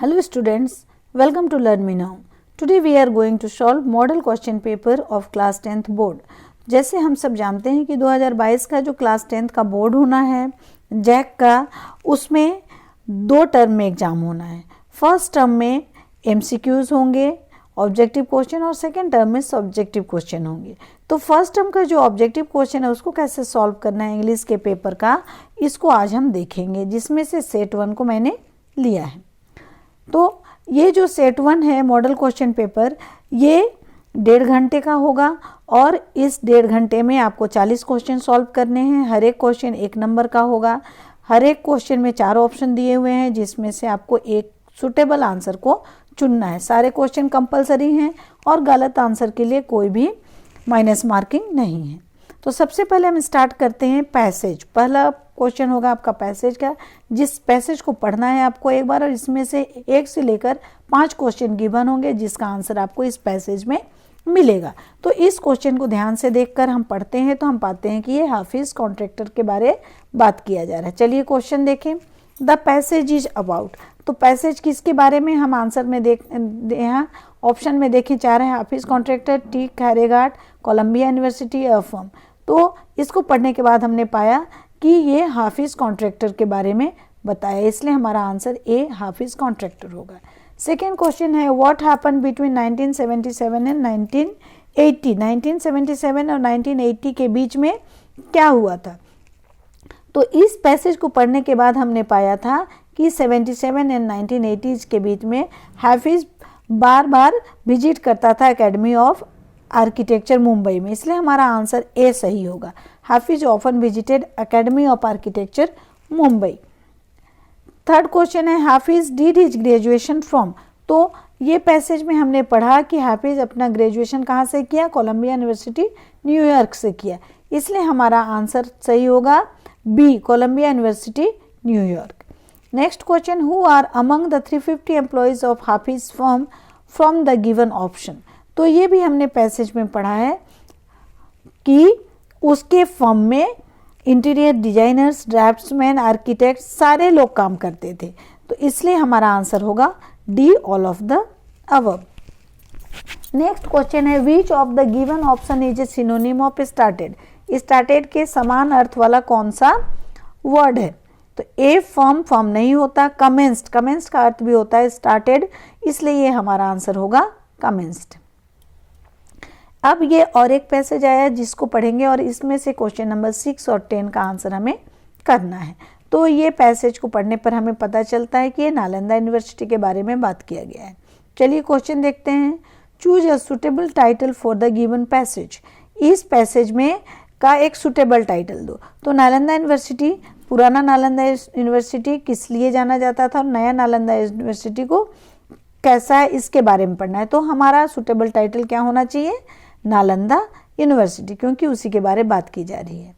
Hello students, welcome to Learn Me Now. Today we are going to solve model question paper of class 10th board. जैसे हम सब जानते हैं कि 2022 का जो क्लास 10th का बोर्ड होना है जैक का, उसमें 2 टर्म में एग्जाम होना है। फर्स्ट टर्म में MCQs होंगे, ऑब्जेक्टिव क्वेश्चन, और सेकेंड टर्म में सब्जेक्टिव क्वेश्चन होंगे। तो फर्स्ट टर्म का जो ऑब्जेक्टिव क्वेश्चन है उसको कैसे सॉल्व करना है इंग्लिश के पेपर का, इसको आज हम देखेंगे, जिसमें से सेट 1 को मैंने लिया है। तो ये जो सेट 1 है मॉडल क्वेश्चन पेपर, ये 1.5 घंटे का होगा और इस 1.5 घंटे में आपको 40 क्वेश्चन सॉल्व करने हैं। हर एक क्वेश्चन 1 नंबर का होगा। हर एक क्वेश्चन में 4 ऑप्शन दिए हुए हैं, जिसमें से आपको एक सुटेबल आंसर को चुनना है। सारे क्वेश्चन कंपलसरी हैं और गलत आंसर के लिए कोई भी माइनस मार्किंग नहीं है। तो सबसे पहले हम स्टार्ट करते हैं पैसेज। पहला क्वेश्चन होगा आपका पैसेज का, जिस पैसेज को पढ़ना है आपको एक बार, और इसमें से 1 से लेकर 5 क्वेश्चन गिवन होंगे जिसका आंसर आपको इस पैसेज में मिलेगा। तो इस क्वेश्चन को ध्यान से देखकर हम पढ़ते हैं तो हम पाते हैं कि ये हाफिज कॉन्ट्रैक्टर के बारे बात किया जा रहा है। चलिए क्वेश्चन देखें। द पैसेज इज अबाउट, तो पैसेज किसके बारे में हम आंसर में यहाँ ऑप्शन में देखें 4 है, हाफिज कॉन्ट्रैक्टर, टी हैरेगार्ड, कोलंबिया यूनिवर्सिटी, फर्म। तो इसको पढ़ने के बाद हमने पाया कि ये हाफिज कॉन्ट्रैक्टर के बारे में बताया, इसलिए हमारा आंसर ए हाफिज कॉन्ट्रैक्टर होगा। सेकेंड क्वेश्चन है व्हाट हैपन बिटवीन 1977 एंड 1980। 1977 और 1980 के बीच में क्या हुआ था। तो इस पैसेज को पढ़ने के बाद हमने पाया था कि 77 एंड 1980 के बीच में हाफिज बार बार विजिट करता था एकेडमी ऑफ आर्किटेक्चर मुंबई में, इसलिए हमारा आंसर ए सही होगा। Hafiz often visited academy of architecture Mumbai. Third question है Hafiz did his graduation from. तो ये पैसेज में हमने पढ़ा कि हाफिज अपना ग्रेजुएशन कहाँ से किया, कोलंबिया यूनिवर्सिटी न्यूयॉर्क से किया, इसलिए हमारा आंसर सही होगा B, Columbia University New York. Next question, who are among the 350 employees of Hafiz firm from the given option. तो ये भी हमने पैसेज में पढ़ा है कि उसके फर्म में इंटीरियर डिजाइनर्स, ड्राफ्ट्समैन, आर्किटेक्ट सारे लोग काम करते थे, तो इसलिए हमारा आंसर होगा D, all of the above. Next question है which of the given option is a synonym of started. Started के समान अर्थ वाला कौन सा वर्ड है। तो ए फर्म, फर्म नहीं होता। कमेंस्ड, कमेंस्ड का अर्थ भी होता है स्टार्टेड, इसलिए ये हमारा आंसर होगा कमेंस्ड। अब ये और एक पैसेज आया जिसको पढ़ेंगे और इसमें से क्वेश्चन नंबर 6 और 10 का आंसर हमें करना है। तो ये पैसेज को पढ़ने पर हमें पता चलता है कि ये नालंदा यूनिवर्सिटी के बारे में बात किया गया है। चलिए क्वेश्चन देखते हैं। Choose a suitable title for the given passage. इस पैसेज में का एक सुटेबल टाइटल दो। तो नालंदा यूनिवर्सिटी, पुराना नालंदा यूनिवर्सिटी किस लिए जाना जाता था और नया नालंदा यूनिवर्सिटी को कैसा है, इसके बारे में पढ़ना है। तो हमारा सुटेबल टाइटल क्या होना चाहिए, नालंदा यूनिवर्सिटी, क्योंकि उसी के बारे में बात की जा रही है।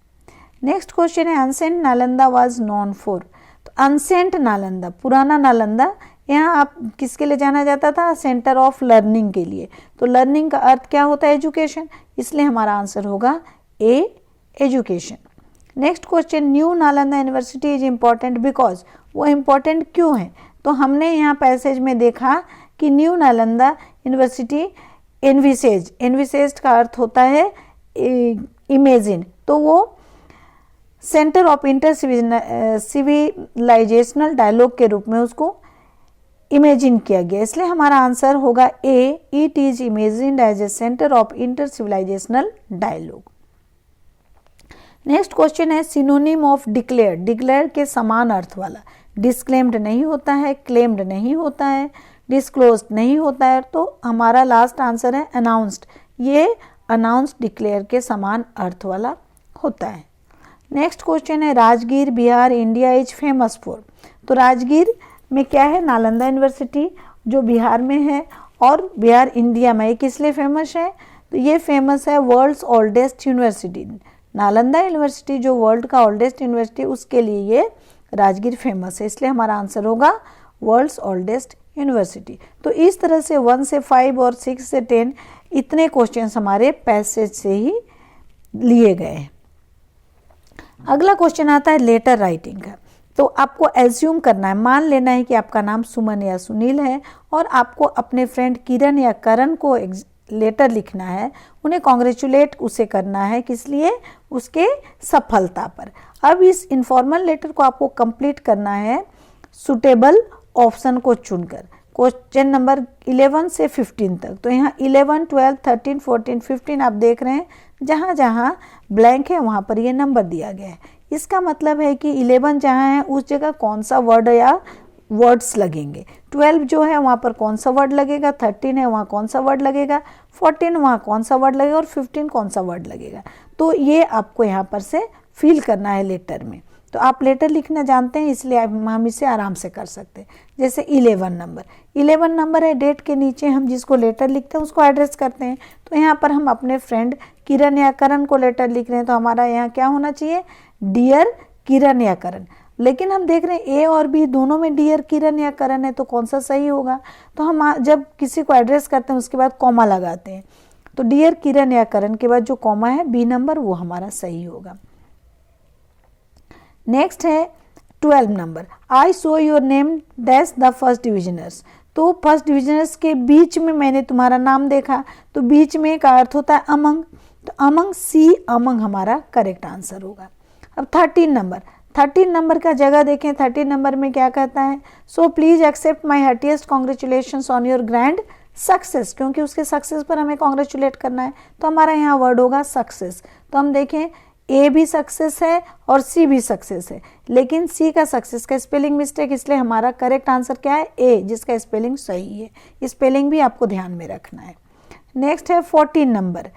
नेक्स्ट क्वेश्चन है unsent Nalanda was known for. तो अनसेंट नालंदा, पुराना नालंदा, यहाँ आप किसके लिए जाना जाता था, सेंटर ऑफ लर्निंग के लिए। तो लर्निंग का अर्थ क्या होता है, एजुकेशन, इसलिए हमारा आंसर होगा A, education. Next question, new Nalanda university is important because. वो इम्पॉर्टेंट क्यों है। तो हमने यहाँ पैसेज में देखा कि new Nalanda university envisages, envisages का अर्थ होता है इमेजिन, तो वो centre of inter civilisational dialogue के रूप में उसको इमेजिन किया गया, इसलिए हमारा आंसर होगा A, it is imagined as a centre of inter civilisational dialogue. Next question है सिनोनिम ऑफ डिक्लेयर। डिक्लेयर के समान अर्थ वाला, डिस्क्लेम्ड नहीं होता है, क्लेम्ड नहीं होता है, डिस्क्लोज्ड नहीं होता है, तो हमारा लास्ट आंसर है अनाउंस्ड। ये अनाउंस्ड डिक्लेयर के समान अर्थ वाला होता है। नेक्स्ट क्वेश्चन है Rajgir Bihar India is famous for. तो राजगीर में क्या है, नालंदा यूनिवर्सिटी जो बिहार में है, और बिहार इंडिया में किस लिए फेमस है, तो ये फेमस है world's oldest university. Nalanda university जो वर्ल्ड का ओल्डेस्ट यूनिवर्सिटी, उसके लिए ये राजगीर फेमस है, इसलिए हमारा आंसर होगा वर्ल्ड्स ओल्डेस्ट यूनिवर्सिटी। तो इस तरह से 1 से 5 और 6 से 10 इतने क्वेश्चंस हमारे पैसेज से ही लिए गए हैं। अगला क्वेश्चन आता है लेटर राइटिंग का। तो आपको एज्यूम करना है, मान लेना है कि आपका नाम सुमन या सुनील है और आपको अपने फ्रेंड किरण या करण को लेटर लिखना है, उन्हें कॉन्ग्रेचुलेट उसे करना है, किस लिए, उसके सफलता पर। अब इस इनफॉर्मल लेटर को आपको कंप्लीट करना है सुटेबल ऑप्शन को चुनकर। क्वेश्चन नंबर 11 से 15 तक, तो यहाँ 11, 12, 13, 14, 15 आप देख रहे हैं, जहाँ जहाँ ब्लैंक है वहाँ पर ये नंबर दिया गया है। इसका मतलब है कि 11 जहाँ है उस जगह कौन सा वर्ड या वर्ड्स लगेंगे, 12 जो है वहाँ पर कौन सा वर्ड लगेगा, 13 है वहाँ कौन सा वर्ड लगेगा, 14 वहाँ कौन सा वर्ड लगेगा और 15 कौन सा वर्ड लगेगा। तो ये आपको यहाँ पर से फिल करना है लेटर में। तो आप लेटर लिखना जानते हैं इसलिए हम इसे आराम से कर सकते हैं। जैसे 11 नंबर है, डेट के नीचे हम जिसको लेटर लिखते हैं उसको एड्रेस करते हैं। तो यहाँ पर हम अपने फ्रेंड किरण या करण को लेटर लिख रहे हैं, तो हमारा यहाँ क्या होना चाहिए, डियर किरण या करण। लेकिन हम देख रहे हैं ए और बी दोनों में डियर किरण या करण है, तो कौन सा सही होगा। तो हम जब किसी को एड्रेस करते हैं उसके बाद कॉमा लगाते हैं, तो डियर किरण या करण के बाद जो कॉमा है बी नंबर वो हमारा सही होगा। नेक्स्ट है 12 number, I saw your name dash the first divisioners. तो फर्स्ट डिविजनर्स के बीच में मैंने तुम्हारा नाम देखा, तो बीच में का अर्थ होता है अमंग, तो अमंग सी अमंग हमारा करेक्ट आंसर होगा। अब 13 नंबर का जगह देखें, 13 नंबर में क्या कहता है, so please accept my heartiest congratulations on your grand success, क्योंकि उसके सक्सेस पर हमें कॉन्ग्रेचुलेट करना है, तो हमारा यहाँ वर्ड होगा सक्सेस। तो हम देखें ए भी सक्सेस है और सी भी सक्सेस है, लेकिन सी का सक्सेस का स्पेलिंग मिस्टेक, इसलिए हमारा करेक्ट आंसर क्या है, ए, जिसका स्पेलिंग सही है। स्पेलिंग भी आपको ध्यान में रखना है। नेक्स्ट है 14 number,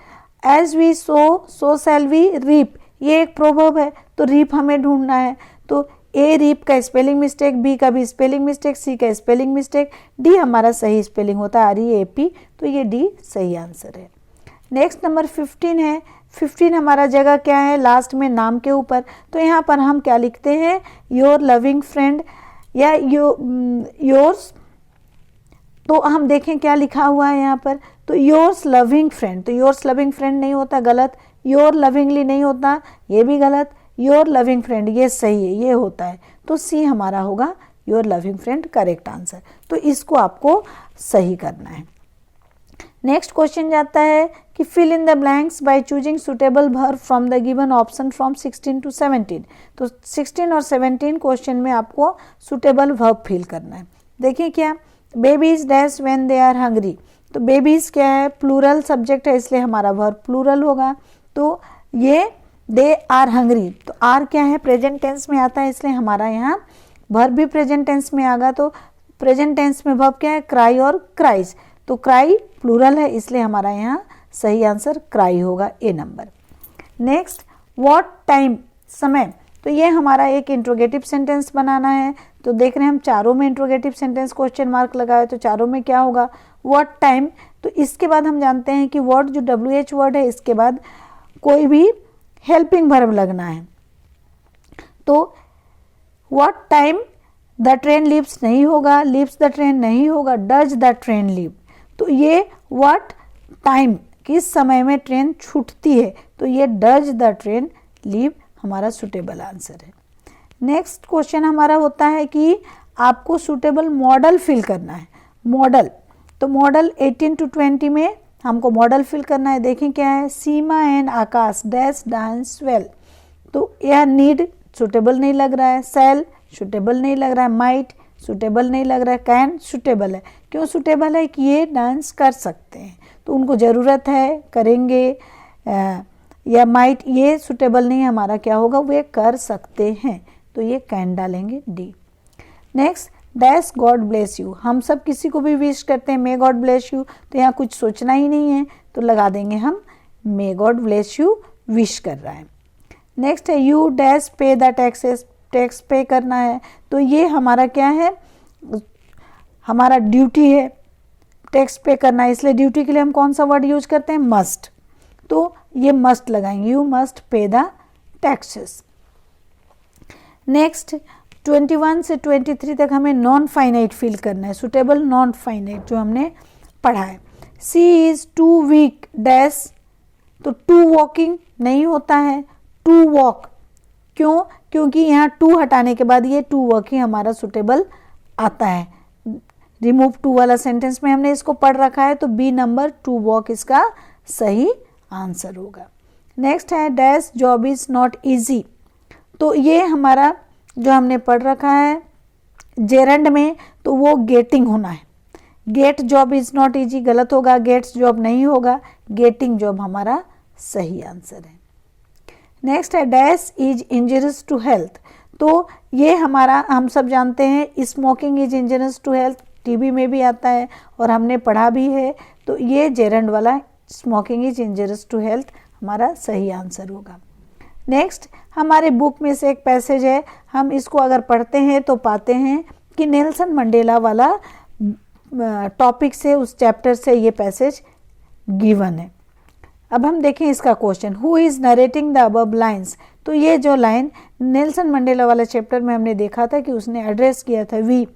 as we sow shall we reap. ये एक प्रोवर्ब है, तो रीप हमें ढूंढना है। तो ए रीप का स्पेलिंग मिस्टेक, बी का भी स्पेलिंग मिस्टेक, सी का स्पेलिंग मिस्टेक, डी हमारा सही स्पेलिंग होता है REAP, तो ये डी सही आंसर है। नेक्स्ट नंबर 15 है, 15 हमारा जगह क्या है, लास्ट में नाम के ऊपर, तो यहाँ पर हम क्या लिखते हैं, योर लविंग फ्रेंड या योर्स। तो हम देखें क्या लिखा हुआ है यहाँ पर, तो योर्स लविंग फ्रेंड, तो योर्स लविंग फ्रेंड नहीं होता, गलत। योर लविंगली नहीं होता, ये भी गलत। योर लविंग फ्रेंड ये सही है, ये होता है, तो सी हमारा होगा your loving friend correct answer. तो इसको आपको सही करना है। नेक्स्ट क्वेश्चन जाता है कि fill in the blanks by choosing suitable verb from the given option फ्रॉम 16 to 17। तो 16 और 17 क्वेश्चन में आपको सुटेबल वर्ब फिल करना है। देखिए क्या, babies dash when they are hungry, तो बेबीज क्या है, प्लूरल सब्जेक्ट है, इसलिए हमारा वर्ब प्लूरल होगा। तो ये दे आर हंग्री, तो आर क्या है, प्रेजेंट टेंस में आता है, इसलिए हमारा यहाँ वर्ब भी प्रेजेंट टेंस में आगा। तो प्रेजेंट टेंस में वर्ब क्या है, क्राई और क्राइज, तो क्राई प्लूरल है, इसलिए हमारा यहाँ सही आंसर क्राई होगा, ए नंबर। नेक्स्ट व्हाट टाइम, समय, तो ये हमारा एक इंट्रोगेटिव सेंटेंस बनाना है। तो देख रहे हैं हम चारों में इंट्रोगेटिव सेंटेंस क्वेश्चन मार्क लगाए, तो चारों में क्या होगा, व्हाट टाइम। तो इसके बाद हम जानते हैं कि वर्ड जो WH वर्ड है, इसके बाद कोई भी हेल्पिंग वर्ब लगना है। तो what time the train leaves नहीं होगा, लीव्स द ट्रेन नहीं होगा, डज द ट्रेन लीव। तो ये व्हाट टाइम, किस समय में ट्रेन छूटती है, तो ये डज द ट्रेन लीव हमारा सुटेबल आंसर है। नेक्स्ट क्वेश्चन हमारा होता है कि आपको सुटेबल मॉडल फिल करना है। मॉडल, तो मॉडल 18 to 20 में हमको मॉडल फिल करना है। देखें क्या है, Seema and Akash dash dance well, तो यह नीड सुटेबल नहीं लग रहा है, सेल सुटेबल नहीं लग रहा है, माइट सुटेबल नहीं लग रहा है, कैन सुटेबल है। क्यों सुटेबल है, कि ये डांस कर सकते हैं, तो उनको ज़रूरत है, करेंगे, या माइट ये सुटेबल नहीं, हमारा क्या होगा, वे कर सकते हैं, तो ये कैन डालेंगे, D. Next dash God bless you, हम सब किसी को भी विश करते हैं, मे गॉड ब्लेस यू, तो यहाँ कुछ सोचना ही नहीं है, तो लगा देंगे हम may God bless you, wish कर रहा है। नेक्स्ट है यू डैश पे द टैक्सेस, टैक्स पे करना है, तो ये हमारा क्या है, हमारा ड्यूटी है टैक्स पे करना है, इसलिए ड्यूटी के लिए हम कौन सा वर्ड यूज करते हैं, मस्ट, तो ये मस्ट लगाएंगे, you must pay the taxes. Next 21 से 23 तक हमें नॉन फाइनाइट फिल करना है, सुटेबल नॉन फाइनाइट जो हमने पढ़ा है। सी इज टू वीक डैश, तो टू वॉकिंग नहीं होता है, टू वॉक, क्यों, क्योंकि यहाँ टू हटाने के बाद ये टू वर्क ही हमारा सुटेबल आता है। रिमूव टू वाला सेंटेंस में हमने इसको पढ़ रखा है, तो बी नंबर टू वॉक इसका सही आंसर होगा। नेक्स्ट है dash job is not easy. तो ये हमारा जो हमने पढ़ रखा है जेरंड में, तो वो गेटिंग होना है। Get job is not easy गलत होगा, गेट्स जॉब नहीं होगा, गेटिंग जॉब हमारा सही आंसर है। नेक्स्ट है dash is injurious to health. तो ये हमारा हम सब जानते हैं smoking is injurious to health, TB में भी आता है और हमने पढ़ा भी है। तो ये जेरंड वाला smoking is injurious to health हमारा सही आंसर होगा। नेक्स्ट हमारे बुक में से एक पैसेज है, हम इसको अगर पढ़ते हैं तो पाते हैं कि नेल्सन मंडेला वाला टॉपिक से, उस चैप्टर से ये पैसेज गिवन है। अब हम देखें इसका question, who is narrating the above lines. तो ये जो लाइन नेल्सन मंडेला वाला चैप्टर में हमने देखा था कि उसने एड्रेस किया था, वी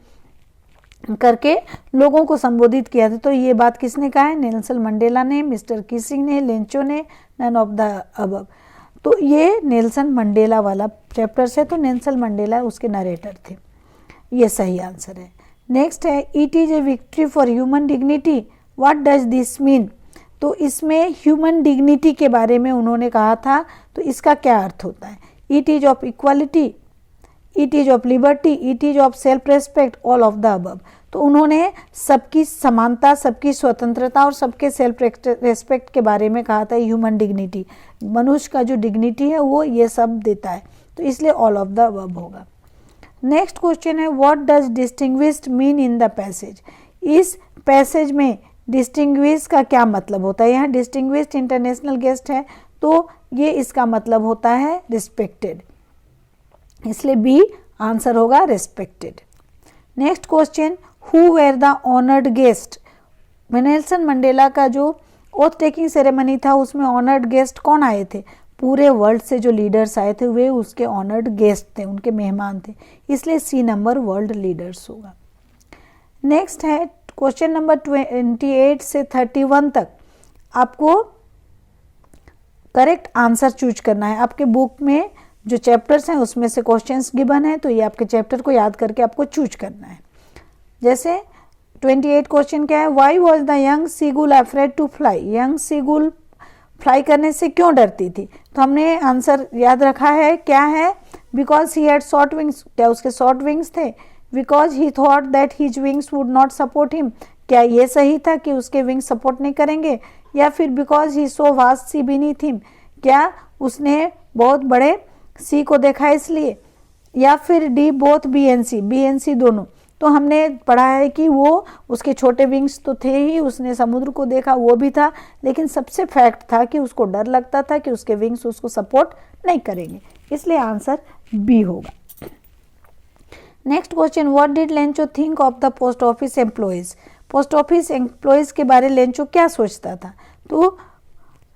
करके लोगों को संबोधित किया था। तो ये बात किसने कहा है? नेल्सन मंडेला ने, मिस्टर किसिंग ने, लेंचो ने, नन ऑफ द अबव। तो ये नेल्सन मंडेला वाला चैप्टर से, तो नेल्सन मंडेला उसके नरेटर थे, ये सही आंसर है। नेक्स्ट है it is a victory for human dignity, what does this mean. तो इसमें ह्यूमन डिग्निटी के बारे में उन्होंने कहा था, तो इसका क्या अर्थ होता है? It is of equality, it is of liberty, it is of self respect, all of the above. तो उन्होंने सबकी समानता, सबकी स्वतंत्रता और सबके सेल्फ रेस्पेक्ट के बारे में कहा था। ह्यूमन डिग्निटी, मनुष्य का जो डिग्निटी है वो ये सब देता है, तो इसलिए ऑल ऑफ द अबव होगा। नेक्स्ट क्वेश्चन है what does distinguished mean in the passage. इस पैसेज में डिस्टिंग्विश का क्या मतलब होता है? यहाँ डिस्टिंग्विश्ड इंटरनेशनल गेस्ट है, तो ये इसका मतलब होता है रिस्पेक्टेड, इसलिए बी आंसर होगा respected. Next question who were the honoured guest. Nelson Mandela का जो ओथ टेकिंग सेरेमनी था उसमें ऑनर्ड गेस्ट कौन आए थे? पूरे वर्ल्ड से जो लीडर्स आए थे वे उसके ऑनर्ड गेस्ट थे, उनके मेहमान थे, इसलिए सी नंबर वर्ल्ड लीडर्स होगा। नेक्स्ट है क्वेश्चन नंबर 28 से 31 तक आपको करेक्ट आंसर चूज करना है। आपके बुक में जो चैप्टर्स हैं उसमें से क्वेश्चंस गिवन है, तो ये आपके चैप्टर को याद करके आपको चूज करना है। जैसे 28 क्वेश्चन क्या है? Why was the young seagull afraid to fly. Young seagull fly करने से क्यों डरती थी? तो हमने आंसर याद रखा है, क्या है? Because he had short wings. क्या उसके शॉर्ट विंग्स थे? Because he thought that his wings would not support him. क्या ये सही था कि उसके विंग्स सपोर्ट नहीं करेंगे? या फिर because he saw vast sea beneath him, क्या उसने बहुत बड़े सी को देखा इसलिए? या फिर डी बोथ बी एंड सी दोनों। तो हमने पढ़ा है कि वो उसके छोटे विंग्स तो थे ही, उसने समुद्र को देखा वो भी था, लेकिन सबसे फैक्ट था कि उसको डर लगता था कि उसके विंग्स उसको सपोर्ट नहीं करेंगे, इसलिए आंसर बी होगा। Next question what did Lencho think of the post office employees. Post office employees के बारे लेंचो क्या सोचता था? तो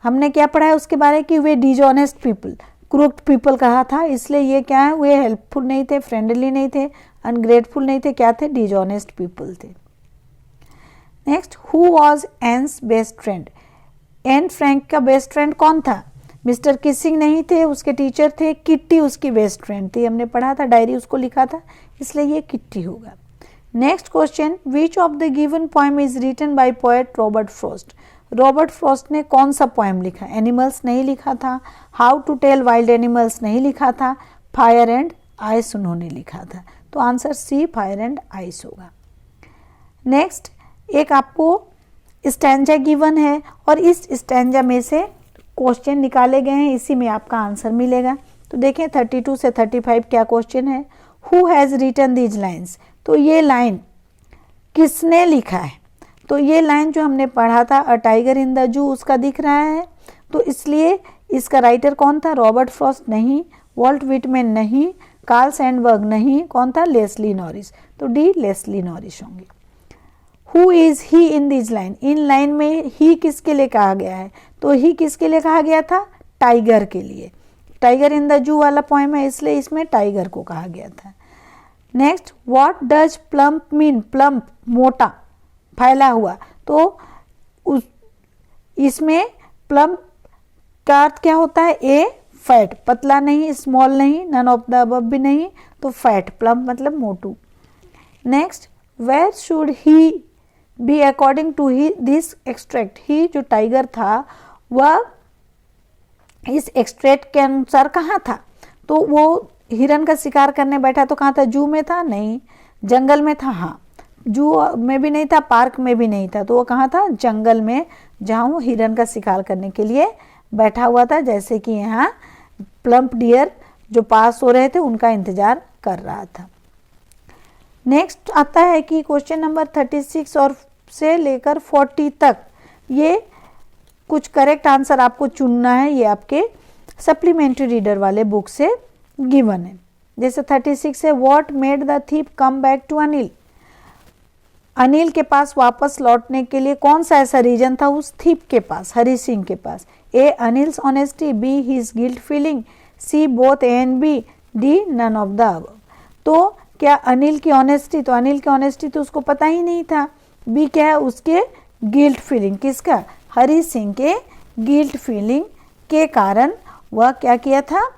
हमने क्या पढ़ा है उसके बारे कि वे डिजॉनेस्ट पीपल, क्रूक्ड पीपल कहा था, इसलिए ये क्या है? वे हेल्पफुल नहीं थे, फ्रेंडली नहीं थे, अनग्रेटफुल नहीं थे, क्या थे? डिजॉनेस्ट पीपल थे। Next who was Anne's best friend. Anne Frank का बेस्ट फ्रेंड कौन था? मिस्टर किसिंग नहीं थे, उसके टीचर थे। किट्टी उसकी बेस्ट फ्रेंड थी, हमने पढ़ा था, डायरी उसको लिखा था, इसलिए ये किट्टी होगा। Next question which of the given poem is written by poet Robert Frost. Robert Frost ने कौन सा पोएम लिखा? एनिमल्स नहीं लिखा था, how to tell wild animals नहीं लिखा था, फायर एंड आइस उन्होंने लिखा था, तो answer C fire and ice होगा। नेक्स्ट एक आपको स्टैंजा गिवन है और इस स्टैंजा में से क्वेश्चन निकाले गए हैं, इसी में आपका आंसर मिलेगा। तो देखें 32 से 35 क्या क्वेश्चन है? Who has written these lines. तो ये लाइन किसने लिखा है? तो ये लाइन जो हमने पढ़ा था a tiger in the zoo, उसका दिख रहा है, तो इसलिए इसका राइटर कौन था? रॉबर्ट फ्रॉस्ट नहीं, वॉल्ट विटमैन नहीं, कार्ल सैंडबर्ग नहीं, कौन था? लेस्ली नॉरिस, तो डी लेस्ली नॉरिस होंगे। Who is he in this line. In line में ही किसके लिए कहा गया है? तो ही किसके लिए कहा गया था? टाइगर के लिए। टाइगर इन द जू वाला पोएम है, इसलिए इसमें टाइगर को कहा गया था। Next what does plump mean. Plump मोटा, फैला हुआ, तो इसमें प्लम्प का अर्थ क्या होता है? ए फैट, पतला नहीं, स्मॉल नहीं, नन ऑफ द अबव भी नहीं, तो फैट, प्लम्प मतलब मोटू। Next, where should he be according to he this extract, he जो टाइगर था वह इस एक्सट्रैक्ट के अनुसार कहाँ था, तो वो हिरन का शिकार करने बैठा तो कहाँ था, जू में था, नहीं, जंगल में था, हाँ, जू में भी नहीं था, पार्क में भी नहीं था, तो वो कहाँ था, जंगल में, जहाँ वो हिरन का शिकार करने के लिए बैठा हुआ था, जैसे कि यहाँ प्लम्प डियर जो पास हो रहे थे उनका इंतजार कर रहा था। नेक्स्ट आता है कि क्वेश्चन नंबर 36 और से लेकर 40 तक ये कुछ करेक्ट आंसर आपको चुनना है, ये आपके सप्लीमेंट्री रीडर वाले बुक से गिवन है। जैसे 36 है, what made the thief come back to Anil, Anil के पास वापस लौटने के लिए कौन सा ऐसा रीजन था उस थीप के पास, हरी सिंह के पास, A Anil's honesty, B his guilt feeling, C both A and B, D none of the above. तो क्या अनिल की ऑनेस्टी, तो अनिल की ऑनेस्टी तो उसको पता ही नहीं था, बी क्या है, उसके गिल्ट फीलिंग, किसका, हरी सिंह के गिल्ट फीलिंग के कारण वह क्या किया था,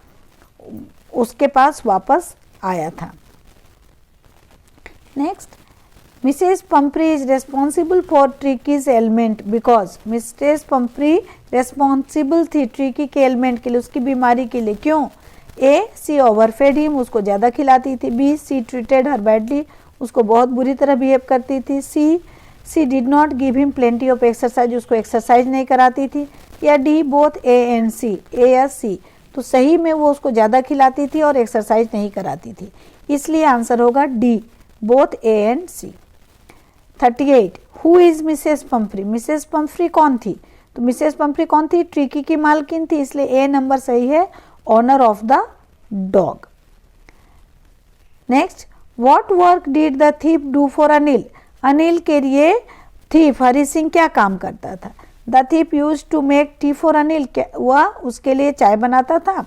उसके पास वापस आया था। Next, Mrs Pumphrey is responsible for Tricki's element because, Mrs Pumphrey responsible थी ट्रिकी के एलिमेंट के लिए, उसकी बीमारी के लिए, क्यों, ए सी ओवरफेड हिम, उसको ज़्यादा खिलाती थी, B she treated her badly, उसको बहुत बुरी तरह बिहेव करती थी, she did not give him plenty of exercise, उसको एक्सरसाइज नहीं कराती थी, या D both A and C, A या सी, तो सही में वो उसको ज़्यादा खिलाती थी और एक्सरसाइज नहीं कराती थी, इसलिए आंसर होगा D, both A and C. 38, who is Mrs Pumphrey, Mrs Pumphrey कौन थी, तो मिसेस पंपरी कौन थी, ट्रिकी की मालकिन थी, इसलिए ए नंबर सही है, owner of the dog. Next, what work did the thief do for Anil, Anil के लिए थीप हरी सिंह क्या काम करता था, the thief used to make tea for Anil, वह उसके लिए चाय बनाता था,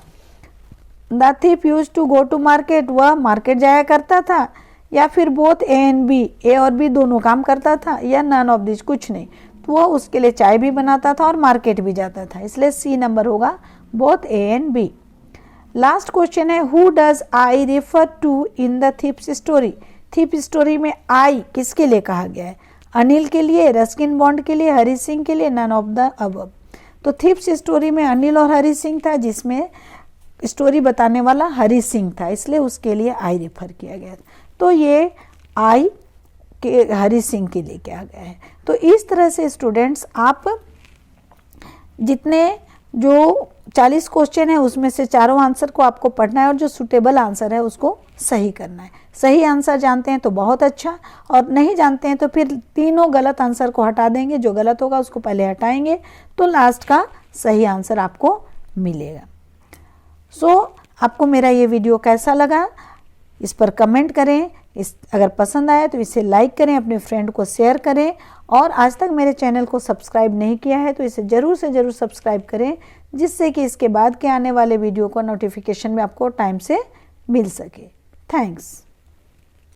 the thief used to go to market, वह मार्केट जाया करता था, या फिर both A and B, A और बी दोनों काम करता था, या नन ऑफ दिस, कुछ नहीं, तो वह उसके लिए चाय भी बनाता था और मार्केट भी जाता था, इसलिए सी नंबर होगा, both A and B. Last question है, who does I refer to in the thief's story, thief story में आई किसके लिए कहा गया है, अनिल के लिए, रस्किन बॉन्ड के लिए, हरी सिंह के लिए, नन ऑफ द अबव। तो थीप्स स्टोरी में अनिल और हरी सिंह था, जिसमें स्टोरी बताने वाला हरी सिंह था, इसलिए उसके लिए आई रेफर किया गया, तो ये आई के हरी सिंह के लिए किया गया है। तो इस तरह से स्टूडेंट्स आप जितने जो 40 क्वेश्चन है उसमें से चारों आंसर को आपको पढ़ना है और जो सुटेबल आंसर है उसको सही करना है। सही आंसर जानते हैं तो बहुत अच्छा, और नहीं जानते हैं तो फिर तीनों गलत आंसर को हटा देंगे, जो गलत होगा उसको पहले हटाएंगे, तो लास्ट का सही आंसर आपको मिलेगा। आपको मेरा ये वीडियो कैसा लगा, इस पर कमेंट करें, अगर पसंद आया तो इसे लाइक करें, अपने फ्रेंड को शेयर करें, और आज तक मेरे चैनल को सब्सक्राइब नहीं किया है तो इसे ज़रूर से ज़रूर सब्सक्राइब करें, जिससे कि इसके बाद के आने वाले वीडियो का नोटिफिकेशन में आपको टाइम से मिल सके। थैंक्स।